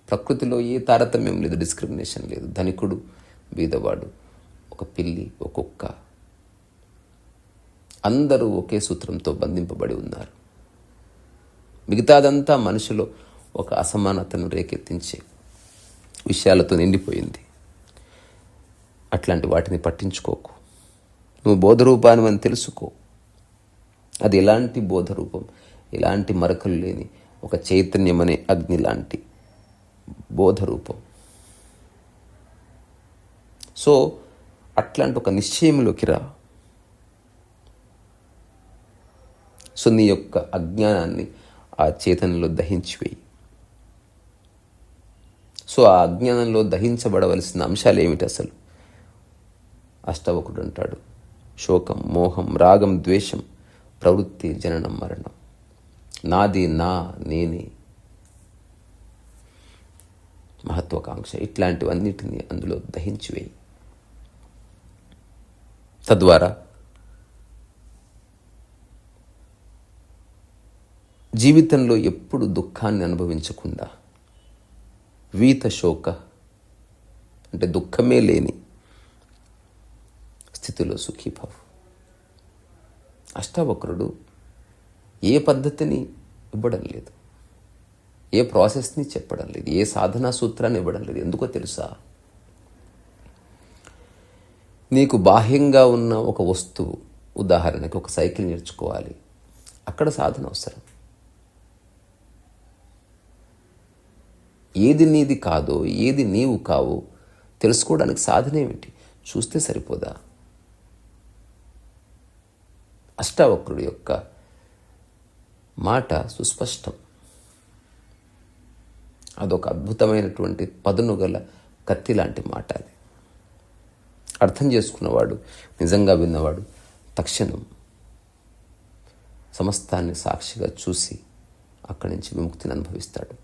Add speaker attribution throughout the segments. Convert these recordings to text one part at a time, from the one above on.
Speaker 1: ప్రకృతిలో ఏ తారతమ్యం లేదు, డిస్క్రిమినేషన్ లేదు. ధనికుడు, బీదవాడు, ఒక పిల్లి, ఒక కుక్క, అందరూ ఒకే సూత్రంతో బంధింపబడి ఉన్నారు. మిగతాదంతా మనిషిలో ఒక అసమానతను రేకెత్తించే విషయాలతో నిండిపోయింది. అట్లాంటి వాటిని పట్టించుకోకు. నువ్వు బోధరూపాన్ని అని తెలుసుకో. అది ఎలాంటి బోధరూపం, ఎలాంటి మరకలు లేని ఒక చైతన్యం అనే అగ్ని లాంటి బోధరూపం. సో అట్లాంటి ఒక నిశ్చయంలోకి రా. సో నీ యొక్క అజ్ఞానాన్ని ఆ చైతన్యంలో దహించివేయి. సో ఆ అజ్ఞానంలో దహించబడవలసిన అంశాలు ఏమిటి అసలు? అష్టావకుడు అంటాడు, శోకం, మోహం, రాగం, ద్వేషం, ప్రవృత్తి, జననం, మరణం, నాది, నా, నేనే, మహత్వాకాంక్ష, ఇట్లాంటివన్నిటిని అందులో దహించివేయి. తద్వారా జీవితంలో ఎప్పుడు దుఃఖాన్ని అనుభవించకుండా వీత శోక అంటే దుఃఖమే లేని స్థితిలో సుఖీభావ. అష్టావక్రుడు ఏ పద్ధతిని ఇవ్వడం లేదు, ఏ ప్రాసెస్ని చెప్పడం లేదు, ఏ సాధనా సూత్రాన్ని ఇవ్వడం లేదు. ఎందుకో తెలుసా? నీకు బాహ్యంగా ఉన్న ఒక వస్తువు, ఉదాహరణకి ఒక సైకిల్ నేర్చుకోవాలి, అక్కడ సాధన అవసరం. ఏది నీది కాదో, ఏది నీవు కావో తెలుసుకోవడానికి సాధన ఏమిటి? చూస్తే సరిపోదా? అష్టావక్రుడి యొక్క మాట సుస్పష్టం. అదొక అద్భుతమైనటువంటి పదును గల కత్తి లాంటి మాట. అది అర్థం చేసుకున్నవాడు, నిజంగా విన్నవాడు తక్షణం సమస్తాన్ని సాక్షిగా చూసి అక్కడి నుంచి విముక్తిని అనుభవిస్తాడు.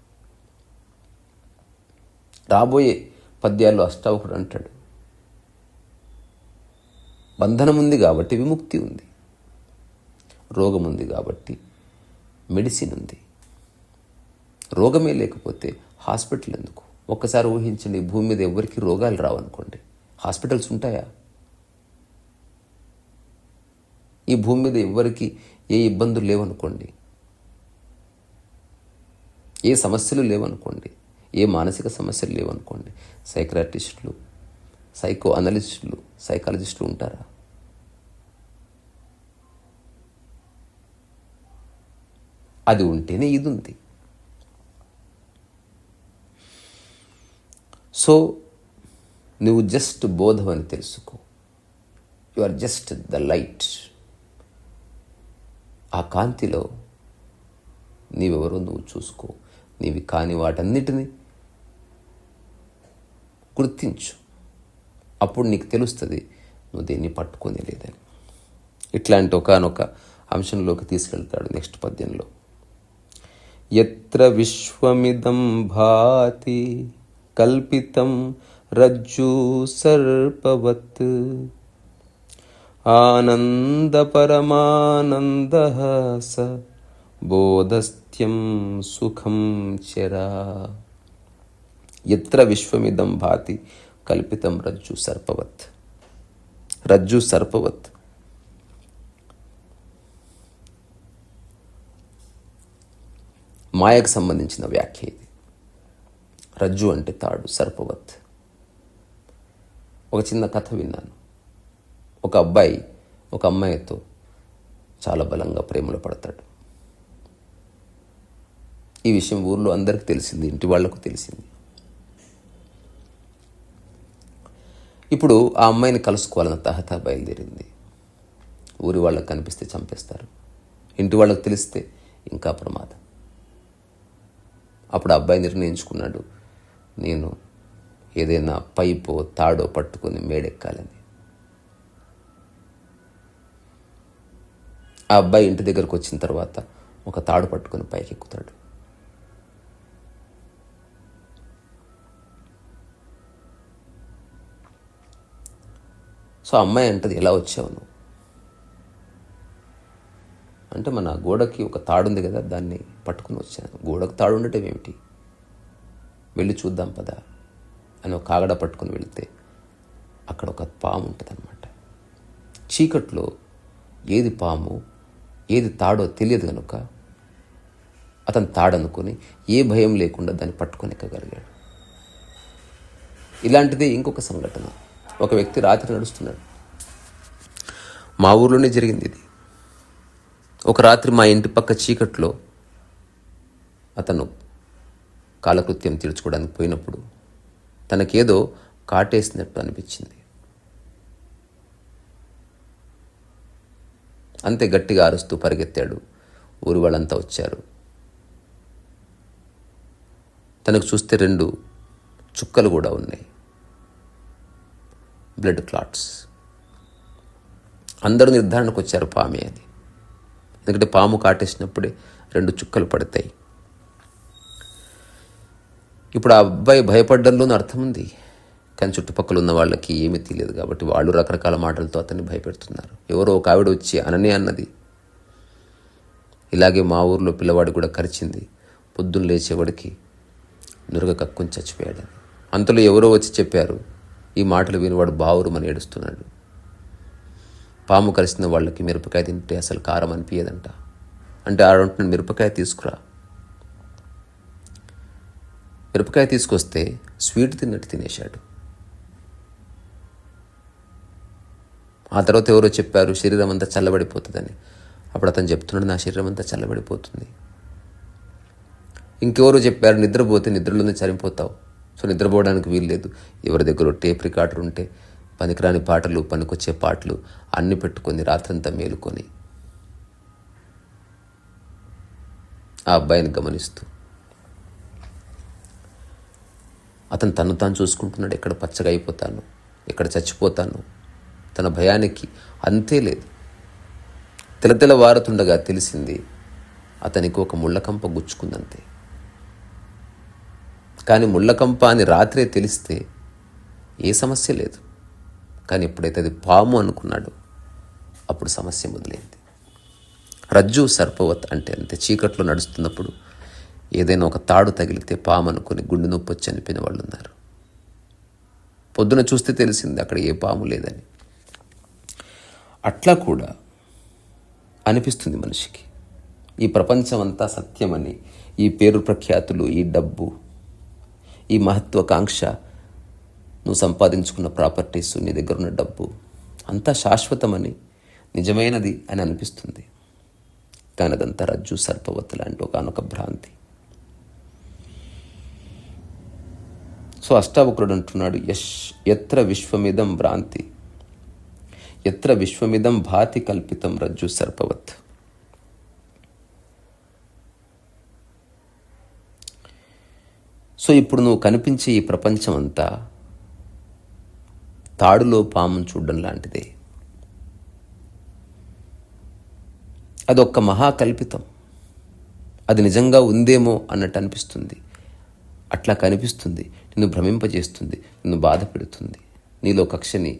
Speaker 1: రాబోయే పద్యాల్లో అష్టావకుడు అంటాడు, బంధనం ఉంది కాబట్టి విముక్తి ఉంది, రోగం ఉంది కాబట్టి మెడిసిన్ ఉంది. రోగమే లేకపోతే హాస్పిటల్ ఎందుకు? ఒక్కసారి ఊహించండి, భూమి మీద ఎవరికి రోగాలు రావనుకోండి, హాస్పిటల్స్ ఉంటాయా? ఈ భూమి మీద ఎవ్వరికి ఏ ఇబ్బందులు లేవనుకోండి, ఏ సమస్యలు లేవనుకోండి, ఏ మానసిక సమస్యలు లేవనుకోండి, సైక్రాటిస్టులు, సైకో అనలిస్టులు, సైకాలజిస్టులు ఉంటారా? అది ఉంటేనే ఇది ఉంది. సో నువ్వు జస్ట్ బోధం అని తెలుసుకో. You are just the light. ఆ కాంతిలో నీవెవరో నువ్వు చూసుకో. నీవి కాని వాటన్నిటినీ గుర్తించు. అప్పుడు నీకు తెలుస్తుంది నువ్వు దేన్ని పట్టుకొని లేదని. ఇట్లాంటి ఒకానొక అంశంలోకి తీసుకెళ్తాడు నెక్స్ట్ పద్యంలో. యత్ర విశ్వమిదం భాతి కల్పితం రజ్జు సర్పవత్ ఆనంద పరమానంద స బోధస్థ్యం సుఖం చరా. యత్ర విశ్వమిదం భాతి కల్పితం రజ్జు సర్పవత్. రజ్జు సర్పవత్ మాయకు సంబంధించిన వ్యాఖ్య ఇది. రజ్జు అంటే తాడు, సర్పవత్. ఒక చిన్న కథ విన్నాను. ఒక అబ్బాయి ఒక అమ్మాయితో చాలా బలంగా ప్రేమలో పడతాడు. ఈ విషయం ఊర్లో అందరికీ తెలిసింది, ఇంటి వాళ్లకు తెలిసింది. ఇప్పుడు ఆ అమ్మాయిని కలుసుకోవాలన్న తహతా బయలుదేరింది. ఊరి వాళ్ళకి కనిపిస్తే చంపేస్తారు, ఇంటి వాళ్ళకి తెలిస్తే ఇంకా ప్రమాదం. అప్పుడు ఆ అబ్బాయి నిర్ణయించుకున్నాడు, నేను ఏదైనా పైపో తాడో పట్టుకొని మేడెక్కాలని. ఆ అబ్బాయి ఇంటి దగ్గరకు వచ్చిన తర్వాత ఒక తాడు పట్టుకొని పైకెక్కుతాడు. సో అమ్మాయి అంటది, ఎలా వచ్చావు నువ్వు అంటే, మన గోడకి ఒక తాడు ఉంది కదా, దాన్ని పట్టుకుని వచ్చాను. గోడకు తాడు ఉండటం ఏమిటి? వెళ్ళి చూద్దాం పదా అని ఒక కాగడ పట్టుకొని వెళితే అక్కడ ఒక పాము ఉంటుందన్నమాట. చీకట్లో ఏది పాము ఏది తాడో తెలియదు కనుక అతను తాడనుకొని ఏ భయం లేకుండా దాన్ని పట్టుకొని ఎక్కగలిగాడు. ఇలాంటిదే ఇంకొక సంఘటన. ఒక వ్యక్తి రాత్రి నడుస్తున్నాడు. మా ఊర్లోనే జరిగింది ఇది. ఒక రాత్రి మా ఇంటి పక్క చీకట్లో అతను కాలకృత్యం తీర్చుకోవడానికి పోయినప్పుడు తనకేదో కాటేసినట్టు అనిపించింది. అంతే గట్టిగా అరుస్తూ పరిగెత్తాడు. ఊరి వాళ్ళంతా వచ్చారు. తనకు చూస్తే 2 చుక్కలు కూడా ఉన్నాయి, బ్లడ్ క్లాట్స్. అందరూ నిర్ధారణకు వచ్చారు పామే అది. ఎందుకంటే పాము కాటేసినప్పుడే 2 చుక్కలు పడతాయి. ఇప్పుడు ఆ అబ్బాయి భయపడ్డంలోనూ అర్థం ఉంది, కానీ చుట్టుపక్కల ఉన్న వాళ్ళకి ఏమీ తెలియదు కాబట్టి వాళ్ళు రకరకాల మాటలతో అతన్ని భయపెడుతున్నారు. ఎవరో ఒక ఆవిడ వచ్చి అననే అన్నది, ఇలాగే మా ఊర్లో పిల్లవాడు కూడా కరిచింది, పొద్దున్న లేచేవాడికి నురగ కక్కుని చచ్చిపోయాడని. అంతలో ఎవరో వచ్చి చెప్పారు. ఈ మాటలు వినివాడు బావురుమని ఏడుస్తున్నాడు. పాము కరిసిన వాళ్ళకి మిరపకాయ తింటే అసలు కారం అనిపించదంట. అంటే ఆడంటున్నాడు, మిరపకాయ తీసుకురా. మిరపకాయ తీసుకొస్తే స్వీట్ తిన్నట్టు తినేశాడు. ఆ తర్వాత ఎవరో చెప్పారు శరీరం అంతా చల్లబడిపోతుందని. అప్పుడు అతను చెప్తున్నాడు, నా శరీరం అంతా చల్లబడిపోతుంది. ఇంకెవరో చెప్పారు నిద్రపోతే నిద్రలోనే చనిపోతావు, సో నిద్రపోవడానికి వీల్లేదు. ఎవరి దగ్గర టేప్ రికార్డర్ ఉంటే పనికిరాని పాటలు పనికొచ్చే పాటలు అన్ని పెట్టుకొని రాత్రంతా మేలుకొని ఆ అబ్బాయిని గమనిస్తూ అతను తను తాను చూసుకుంటున్నాడు. ఎక్కడ పచ్చగా అయిపోతాను, ఎక్కడ చచ్చిపోతాను. తన భయానికి అంతే లేదు. తెల్లవారుతుండగా తెలిసింది అతనికి ఒక ముళ్ళకంప గుచ్చుకుందంతే. కానీ ముళ్ళకంప అని రాత్రే తెలిస్తే ఏ సమస్య లేదు. కానీ ఎప్పుడైతే అది పాము అనుకున్నాడో అప్పుడు సమస్య మొదలైంది. రజ్జు సర్పవత్ అంటే అంతే. చీకట్లో నడుస్తున్నప్పుడు ఏదైనా ఒక తాడు తగిలితే పాము అనుకుని గుండె నొప్పి వచ్చి చనిపోయిన వాళ్ళు ఉన్నారు. పొద్దున చూస్తే తెలిసింది అక్కడ ఏ పాము లేదని. అట్లా కూడా అనిపిస్తుంది మనిషికి. ఈ ప్రపంచం అంతా సత్యమని, ఈ పేరు ప్రఖ్యాతులు, ఈ డబ్బు, ఈ మహత్వాకాంక్ష, నువ్వు సంపాదించుకున్న ప్రాపర్టీస్, నీ దగ్గర ఉన్న డబ్బు అంతా శాశ్వతమని, నిజమైనది అని అనిపిస్తుంది. కానీ అదంతా రజ్జు సర్పవత్ లాంటి ఒకనొక భ్రాంతి. సో అష్టావక్రుడు అంటున్నాడు, ఎత్ర విశ్వమిదం భ్రాంతి ఎత్ర విశ్వమిదం భాతి కల్పితం రజ్జు సర్పవత్. సో ఇప్పుడు నువ్వు కనిపించే ఈ ప్రపంచం అంతా తాడులో పామును చూడడం లాంటిదే. అదొక్క మహాకల్పితం. అది నిజంగా ఉందేమో అన్నట్టు అనిపిస్తుంది. అట్లా కనిపిస్తుంది, నిన్ను భ్రమింపజేస్తుంది, నిన్ను బాధ పెడుతుంది, నీలో కక్షని,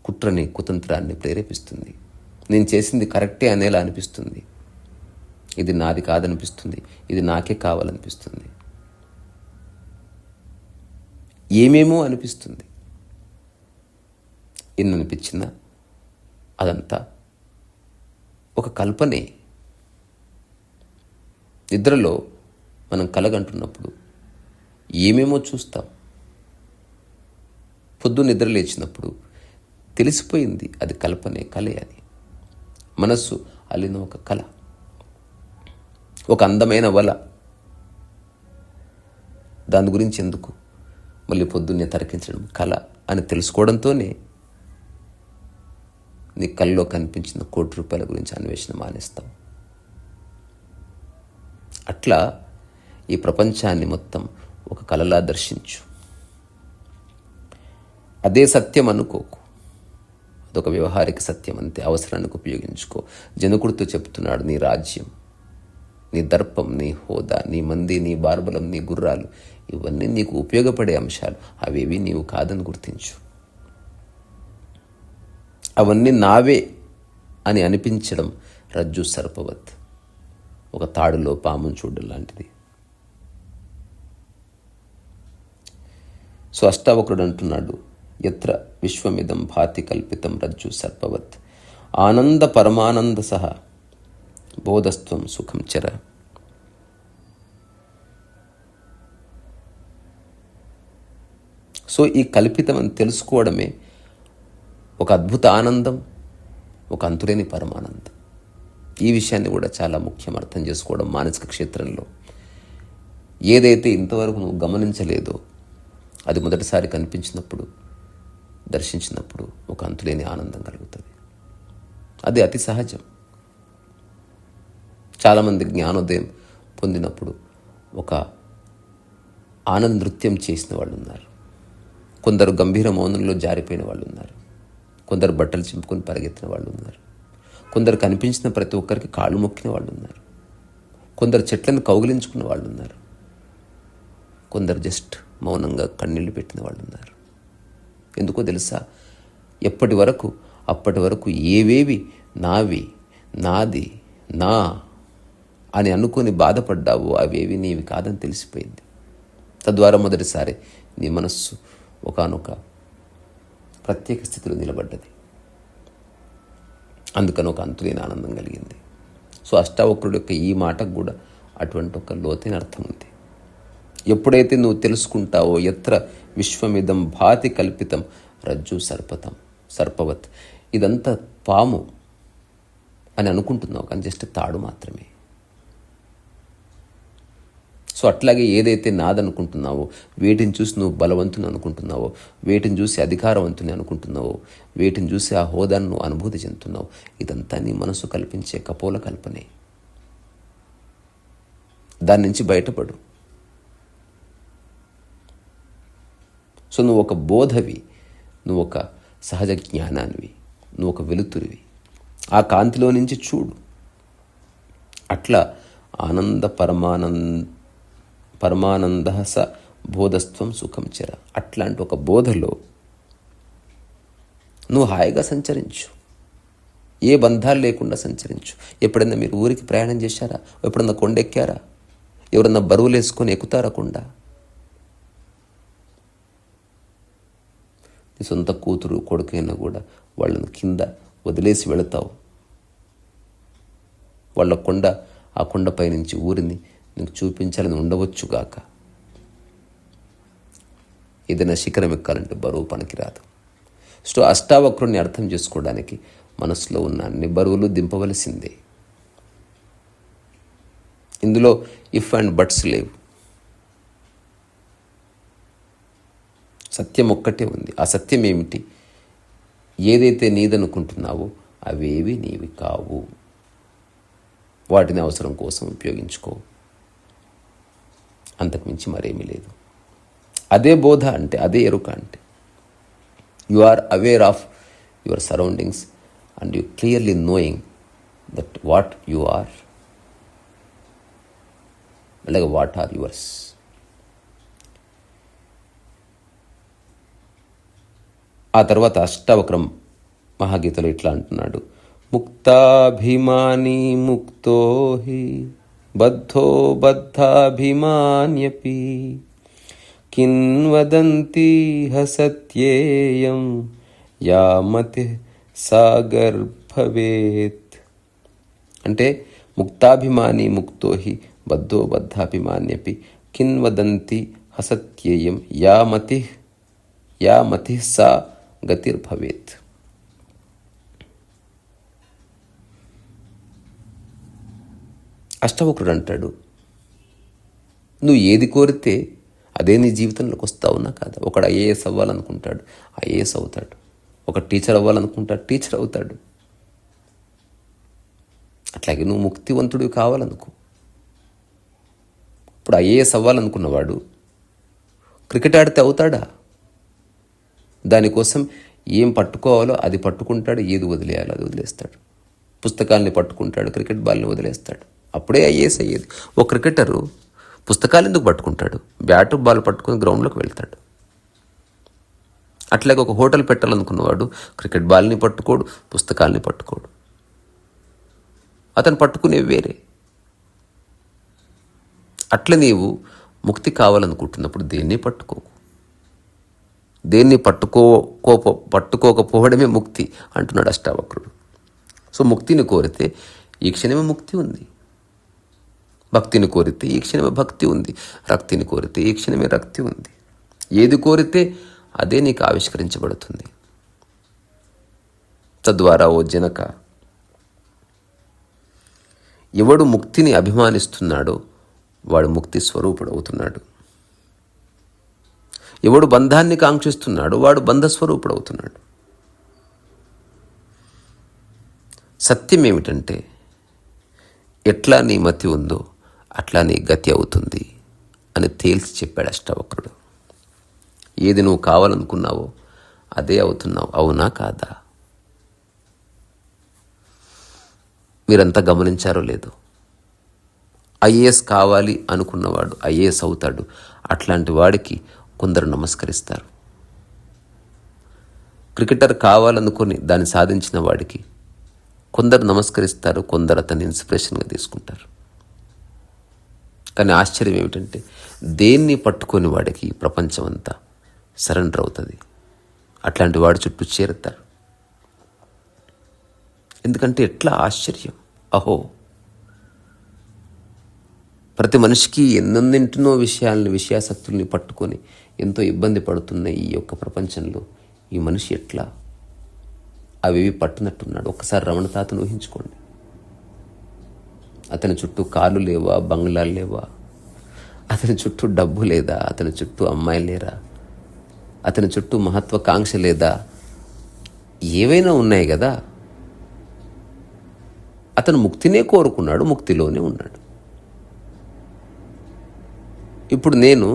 Speaker 1: కుట్రని, కుతంత్రాన్ని ప్రేరేపిస్తుంది. నేను చేసింది కరెక్టే అనేలా అనిపిస్తుంది. ఇది నాది కాదనిపిస్తుంది, ఇది నాకే కావాలనిపిస్తుంది, ఏమేమో అనిపిస్తుంది. ఎన్ని అనిపించినా అదంతా ఒక కల్పనే. నిద్రలో మనం కలగంటున్నప్పుడు ఏమేమో చూస్తాం. పొద్దున్న నిద్ర లేచినప్పుడు తెలిసిపోయింది అది కల్పనే, కలే అని. మనస్సు అల్లిన ఒక కళ, ఒక అందమైన వల. దాని గురించి ఎందుకు మళ్ళీ పొద్దున్నే తరికించడం, కళ అని తెలుసుకోవడంతోనే నీ కళ్ళలో కనిపించిన ₹1,00,00,000 గురించి అన్వేషణ మానేస్తాం. అట్లా ఈ ప్రపంచాన్ని మొత్తం ఒక కళలా దర్శించు. అదే సత్యం అనుకోకు, అదొక వ్యవహారిక సత్యం అంతే. అవసరానికి ఉపయోగించుకో. జనకుడితో చెప్తున్నాడు, నీ రాజ్యం, నీ దర్పం, నీ హోదా, నీ మంది, నీ బార్బలం, నీ గుర్రాలు, ఇవన్నీ నీకు ఉపయోగపడే అంశాలు. అవేవి నీవు కాదని గుర్తించు. అవన్నీ నావే అని అనిపించడం రజ్జు సర్పవత్, ఒక తాడులో పామును చూడడం లాంటిది. సో అష్టావక్రుడు అంటున్నాడు, యత్ర విశ్వమిదం భాతి కల్పితం రజ్జు సర్పవత్ ఆనంద పరమానంద సహ బోధస్త్వం సుఖం చర. సో ఈ కల్పితం అని తెలుసుకోవడమే ఒక అద్భుత ఆనందం, ఒక అంతులేని పరమానందం. ఈ విషయాన్ని కూడా చాలా ముఖ్యం అర్థం చేసుకోవడం. మానసిక క్షేత్రంలో ఏదైతే ఇంతవరకు నువ్వు గమనించలేదో అది మొదటిసారి కనిపించినప్పుడు, దర్శించినప్పుడు ఒక అంతులేని ఆనందం కలుగుతుంది. అది అతి సహజం. చాలామంది జ్ఞానోదయం పొందినప్పుడు ఒక ఆనంద నృత్యం చేసిన వాళ్ళు ఉన్నారు. కొందరు గంభీర మౌనంలో జారిపోయిన వాళ్ళు ఉన్నారు. కొందరు బట్టలు చింపుకొని పరిగెత్తిన వాళ్ళు ఉన్నారు. కొందరు కనిపించిన ప్రతి ఒక్కరికి కాళ్ళు మొక్కిన వాళ్ళు ఉన్నారు. కొందరు చెట్లను కౌగిలించుకున్న వాళ్ళు ఉన్నారు. కొందరు జస్ట్ మౌనంగా కన్నీళ్లు పెట్టిన వాళ్ళు ఉన్నారు. ఎందుకో తెలుసా? అప్పటి వరకు ఏవేవి నావి, నాది, నా అని అనుకుని బాధపడ్డావో అవేవి నీవి కాదని తెలిసిపోయింది. తద్వారా మొదటిసారి నీ మనస్సు ఒకానొక ప్రత్యేక స్థితిలో నిలబడ్డది. అందుకని ఒక అంతులేని ఆనందం కలిగింది. సో అష్టావక్రుడి యొక్క ఈ మాటకు కూడా అటువంటి ఒక లోతైన అర్థం ఉంది. ఎప్పుడైతే నువ్వు తెలుసుకుంటావో, యత్ర విశ్వమిదం భాతి కల్పితం రజ్జు సర్పవత్, ఇదంతా పాము అని అనుకుంటున్నావు, కానీ జస్ట్ తాడు మాత్రమే. సో అట్లాగే ఏదైతే నాదనుకుంటున్నావో, వేటిని చూసి నువ్వు బలవంతుని అనుకుంటున్నావో, వేటిని చూసి అధికారవంతుని అనుకుంటున్నావో, వేటిని చూసి ఆ హోదాను నువ్వు అనుభూతి చెందుతున్నావు, ఇదంతా నీ మనసు కల్పించే కపోల కల్పనే. దాని నుంచి బయటపడు. సో నువ్వు ఒక బోధవి, నువ్వు ఒక సహజ జ్ఞానానివి, నువ్వు ఒక వెలుతురివి. ఆ కాంతిలో నుంచి చూడు. అట్లా ఆనంద పరమానంద స బోధస్త్వం సుఖం చర. అట్లాంటి ఒక బోధలో నువ్వు హాయిగా సంచరించు. ఏ బంధాలు లేకుండా సంచరించు. ఎప్పుడైనా మీరు ఊరికి ప్రయాణం చేశారా? ఎప్పుడన్నా కొండెక్కారా? ఎవరన్నా బరువులు వేసుకొని ఎక్కుతారా కొండ? నీ సొంత కూతురు కొడుకైనా కూడా వాళ్ళని కింద వదిలేసి వెళతావు. వాళ్ళ ఆ కొండపై నుంచి ఊరిని నీకు చూపించాలని ఉండవచ్చుగాక. ఏదైనా శిఖరం ఎక్కాలంటే బరువు పనికిరాదు. సో అష్టావక్రుని అర్థం చేసుకోవడానికి మనసులో ఉన్న అన్ని బరువులు దింపవలసిందే. ఇందులో ఇఫ్ అండ్ బట్స్ లేవు. సత్యం ఒక్కటే ఉంది. ఆ సత్యం ఏమిటి? ఏదైతే నీదనుకుంటున్నావో అవేవి నీవి కావు. వాటిని అవసరం కోసం ఉపయోగించుకో. అంతకుమించి మరేమీ లేదు. అదే బోధ అంటే, అదే ఎరుక అంటే. You are aware of your surroundings and you clearly knowing that what you are, అలాగే వాట్ ఆర్ యువర్స్. ఆ తర్వాత అష్టావక్రం మహాగీతలో ఇట్లా అంటున్నాడు, ముక్తాభిమాని ముక్తో హి బద్ధో బద్ధాభిమాన్యపి కిన్వదంతి హసత్యేయం యామతి సాగర్భవేత్. అంటే ముక్తాభిమాని ముక్తో హి బద్ధో బద్ధాభిమాన్యపి కిన్వదంతి హసత్యేయం యామతి సా గతిర్భవేత్. అష్టవక్రుడు అంటాడు, నువ్వు ఏది కోరితే అదే నీ జీవితంలోకి వస్తావునా కాదా? ఒకడు ఐఏఎస్ అవ్వాలనుకుంటాడు, ఐఏఎస్ అవుతాడు. ఒక టీచర్ అవ్వాలనుకుంటాడు, టీచర్ అవుతాడు. అట్లాగే నువ్వు ముక్తివంతుడివి కావాలనుకో. ఇప్పుడు ఐఏఎస్ అవ్వాలనుకున్నవాడు క్రికెట్ ఆడితే అవుతాడా? దానికోసం ఏం పట్టుకోవాలో అది పట్టుకుంటాడు, ఏది వదిలేయాలో అది వదిలేస్తాడు. పుస్తకాల్ని పట్టుకుంటాడు, క్రికెట్ బాల్ని వదిలేస్తాడు. అప్పుడే ఐఏఎస్ అయ్యేది. ఒక క్రికెటరు పుస్తకాలు ఎందుకు పట్టుకుంటాడు? బ్యాట్ బాల్ పట్టుకొని గ్రౌండ్లోకి వెళ్తాడు. అట్లాగే ఒక హోటల్ పెట్టాలనుకున్నవాడు క్రికెట్ బాల్ని పట్టుకోడు, పుస్తకాల్ని పట్టుకోడు. అతను పట్టుకునేవి వేరే. అట్లా నీవు ముక్తి కావాలనుకుంటున్నప్పుడు దేన్ని పట్టుకోకు. దేన్ని పట్టుకోకపోవడమే ముక్తి అంటున్నాడు అష్టావక్రుడు. సో ముక్తిని కోరితే ఈ క్షణమే ముక్తి ఉంది, భక్తిని కోరితే ఈ క్షణమే భక్తి ఉంది, రక్తిని కోరితే ఈ క్షణమే రక్తి ఉంది. ఏది కోరితే అదే నీకు ఆవిష్కరించబడుతుంది. తద్వారా ఓ జనక, ఎవడు ముక్తిని అభిమానిస్తున్నాడో వాడు ముక్తి స్వరూపుడు అవుతున్నాడు. ఎవడు బంధాన్ని కాంక్షిస్తున్నాడో వాడు బంధస్వరూపుడు అవుతున్నాడు. సత్యం ఏమిటంటే, ఎట్లా నీ మతి ఉందో అట్లా నీ గతి అవుతుంది అని తేల్చి చెప్పాడు అష్టావక్రుడు. ఏది నువ్వు కావాలనుకున్నావో అదే అవుతున్నావు. అవునా కాదా? మీరంతా గమనించారో లేదో, ఐఏఎస్ కావాలి అనుకున్నవాడు ఐఏఎస్ అవుతాడు. అట్లాంటి వాడికి కొందరు నమస్కరిస్తారు. క్రికెటర్ కావాలనుకొని దాన్ని సాధించిన వాడికి కొందరు నమస్కరిస్తారు, కొందరు అతన్ని ఇన్స్పిరేషన్గా తీసుకుంటారు. కానీ ఆశ్చర్యం ఏమిటంటే, దేన్ని పట్టుకొని వాడికి ప్రపంచం అంతా సరెండర్ అవుతుంది. అట్లాంటి వాడి చుట్టూ చేరుతారు. ఎందుకంటే ఎట్లా ఆశ్చర్యం! అహో, ప్రతి మనిషికి ఎన్నెన్నెంటునో విషయాసక్తుల్ని పట్టుకొని ఎంతో ఇబ్బంది పడుతున్న ఈ యొక్క ప్రపంచంలో ఈ మనిషి ఎట్లా అవేవి పట్టునట్టున్నాడు. ఒక్కసారి రమణ తాతను ఊహించుకోండి. అతని చుట్టూ కార్లు లేవా, బంగ్లాలు లేవా, అతని చుట్టూ డబ్బు లేదా, అతని చుట్టూ అమ్మాయిలు లేరా, అతని చుట్టూ మహత్వాకాంక్ష లేదా, ఏవైనా ఉన్నాయి కదా. అతను ముక్తినే కోరుకున్నాడు, ముక్తిలోనే ఉన్నాడు. ఇప్పుడు నేను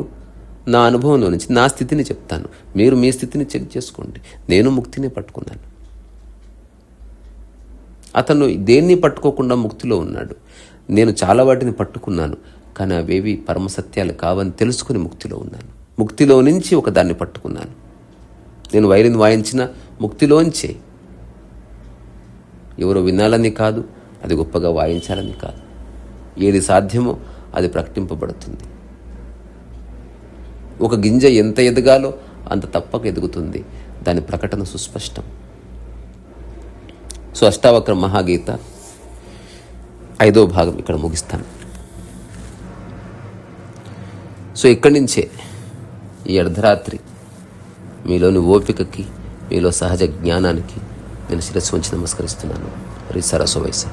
Speaker 1: నా అనుభవంలో నుంచి నా స్థితిని చెప్తాను, మీరు మీ స్థితిని చెక్ చేసుకోండి. నేను ముక్తినే పట్టుకున్నాను, అతను దేన్ని పట్టుకోకుండా ముక్తిలో ఉన్నాడు. నేను చాలా వాటిని పట్టుకున్నాను, కానీ అవేవి పరమసత్యాలు కావని తెలుసుకుని ముక్తిలో ఉన్నాను. ముక్తిలో నుంచి ఒక దాన్ని పట్టుకున్నాను. నేను వైలిన్ వాయించిన ముక్తిలోంచే. ఎవరో వినాలని కాదు, అది గొప్పగా వాయించాలని కాదు. ఏది సాధ్యమో అది ప్రకటింపబడుతుంది. ఒక గింజ ఎంత ఎదగాలో అంత తప్పక ఎదుగుతుంది. దాని ప్రకటన సుస్పష్టం. సో అష్టావక్ర మహాగీత 5వ భాగం ఇక్కడ ముగిస్తాను. సో ఇక్కడి నుంచే ఈ అర్ధరాత్రి మీలోని ఓపికకి, మీలో సహజ జ్ఞానానికి నేను శిరస్సు వంచి నమస్కరిస్తున్నాను. హరి సరస్వ వయసు.